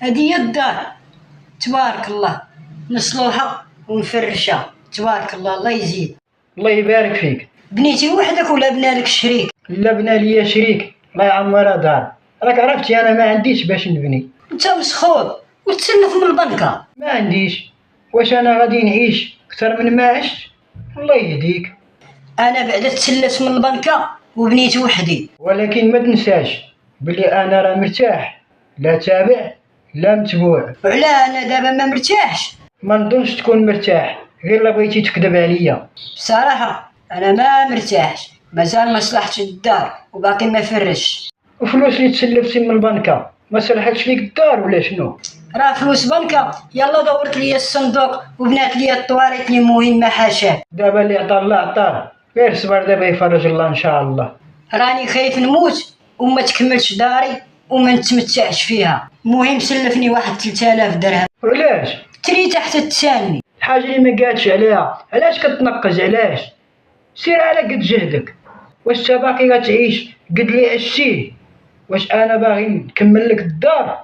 هادي هي الدار، تبارك الله، مصلوحة ومفرشة، تبارك الله، الله يزيد. الله يبارك فيك. بنيتي وحدك ولا بنالك شريك؟ لا بنا ليا شريك، الله يعمرها دار. راك عرفتي انا ما عنديش باش نبني. انت مسخوط وتسلف من البنكة. ما عنديش، واش انا غادي نعيش اكثر من ما عشت؟ الله يهديك. انا بعدا تسلفت من البنكة وبنيت وحدي. ولكن ما تنساش بلي انا راه مرتاح، لا تابع لا متبوع. وعلاه انا دابا ما مرتاحش؟ ما نظنش تكون مرتاح، غير لا بغيتي تكذب عليا. بصراحة انا ما مرتاحش، مازال ما صلحتش الدار وباقي ما فرش. وفلوس اللي تسلفتي من البنكة ما صلحتش ليك الدار ولا شنو؟ راه فلوس بنكة، يلا دورت ليا الصندوق وبنات ليا الطوارئ اللي مهمة حاشاه. دابا اللي عطا الله عطاه، غير صبر دابا يفرج الله ان شاء الله. راني خايف نموت وما تكملش داري وما نتمتعش فيها. المهم سلفني واحد 3000 درهم. وعلاش؟ تري تحت التساني. الحاجة اللي ما قالتش عليها، علاش كتنقز؟ علاش؟ سير على قد جهدك. واش انت باقي غتعيش قد لي عشتيه؟ واش انا باغي نكمل لك الدار